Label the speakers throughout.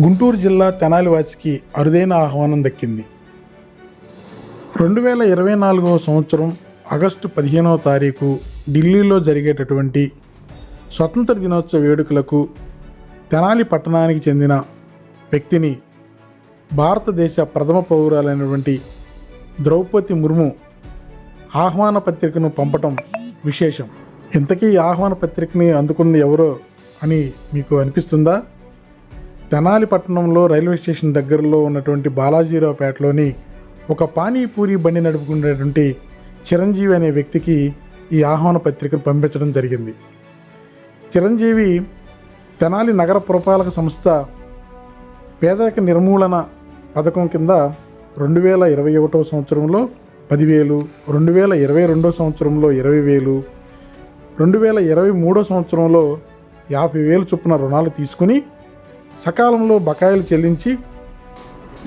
Speaker 1: గుంటూరు జిల్లా తెనాలివాసికి అరుదైన ఆహ్వానం దక్కింది. 2024 సంవత్సరం ఆగస్టు 15వ తారీఖు ఢిల్లీలో జరిగేటటువంటి స్వతంత్ర దినోత్సవ వేడుకలకు తెనాలి పట్టణానికి చెందిన వ్యక్తిని భారతదేశ ప్రథమ పౌరులైనటువంటి ద్రౌపది ముర్ము ఆహ్వాన పత్రికను పంపటం విశేషం. ఇంతకీ ఈ ఆహ్వాన పత్రికని అందుకున్నది ఎవరో అని మీకు అనిపిస్తుందా? తెనాలి పట్టణంలో రైల్వే స్టేషన్ దగ్గరలో ఉన్నటువంటి బాలాజీరావుపేటలోని ఒక పానీపూరి బండి నడుపుకునేటువంటి చిరంజీవి అనే వ్యక్తికి ఈ ఆహ్వాన పత్రికను పంపించడం జరిగింది. చిరంజీవి తెనాలి నగర పురపాలక సంస్థ పేదరిక నిర్మూలన పథకం కింద 2021 సంవత్సరంలో 10,000, 2022 సంవత్సరంలో 20,000, 2023 సంవత్సరంలో 50,000 చొప్పున రుణాలు తీసుకుని సకాలంలో బకాయిలు చెల్లించి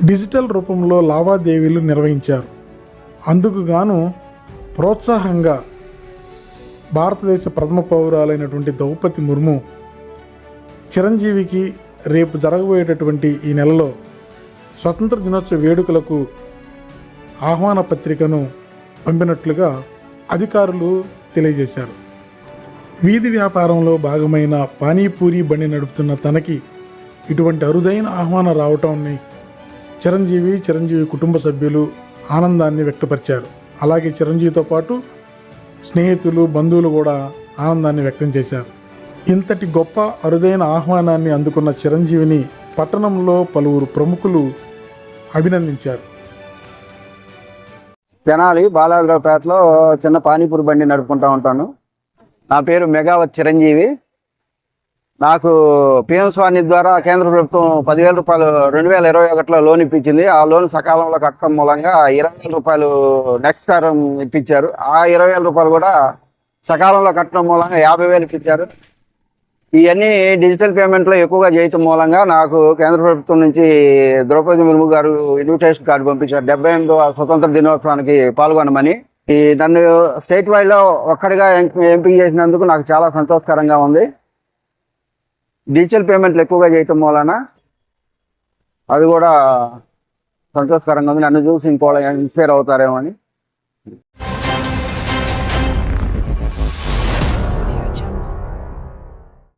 Speaker 1: డిజిటల్ రూపంలో లావాదేవీలు నిర్వహించారు. అందుకు గాను ప్రోత్సాహంగా భారతదేశ ప్రథమ పౌరులైనటువంటి ద్రౌపది ముర్ము చిరంజీవికి రేపు జరగబోయేటటువంటి ఈ నెలలో స్వతంత్ర దినోత్సవ వేడుకలకు ఆహ్వాన పత్రికను పంపినట్లుగా అధికారులు తెలియజేశారు. వీధి వ్యాపారంలో భాగమైన పానీపూరి బండి నడుపుతున్న తనకి ఇటువంటి అరుదైన ఆహ్వానం రావటాన్ని చిరంజీవి కుటుంబ సభ్యులు ఆనందాన్ని వ్యక్తపరిచారు. అలాగే చిరంజీవితో పాటు స్నేహితులు, బంధువులు కూడా ఆనందాన్ని వ్యక్తం చేశారు. ఇంతటి గొప్ప అరుదైన ఆహ్వానాన్ని అందుకున్న చిరంజీవిని పట్టణంలో పలువురు ప్రముఖులు అభినందించారు.
Speaker 2: తెనాలి బాలాజీరావుపేటలో చిన్న పానీపూరి బండి నడుపుకుంటూ ఉంటాను. నా పేరు మెగావత్ చిరంజీవి. నాకు పిఎం స్వాని ద్వారా కేంద్ర ప్రభుత్వం 10,000 రూపాయలు 2021లో లోన్ ఇప్పించింది. ఆ లోన్ సకాలంలో కట్టడం మూలంగా 20,000 రూపాయలు నెక్స్ట్ టర్మ్ ఇప్పించారు. ఆ 20,000 రూపాయలు కూడా సకాలంలో కట్టడం మూలంగా 50,000 ఇప్పించారు. ఇవన్నీ డిజిటల్ పేమెంట్లో ఎక్కువగా చేయటం మూలంగా నాకు కేంద్ర ప్రభుత్వం నుంచి ద్రౌపది ముర్ము గారు ఇన్విటేషన్ కార్డు పంపించారు 78వ స్వతంత్ర దినోత్సవానికి పాల్గొనమని. నన్ను స్టేట్ వైడ్లో ఒక్కడిగా ఎంపిక చేసినందుకు నాకు చాలా సంతోషకరంగా ఉంది. డిజిటల్ పేమెంట్లు ఎక్కువగా చేయటం మూలన అది కూడా సంతోషకరంగా ఉంది. నన్ను చూసి ఇంకోళ్ళు ఇన్స్పైర్ అవుతారేమో అని.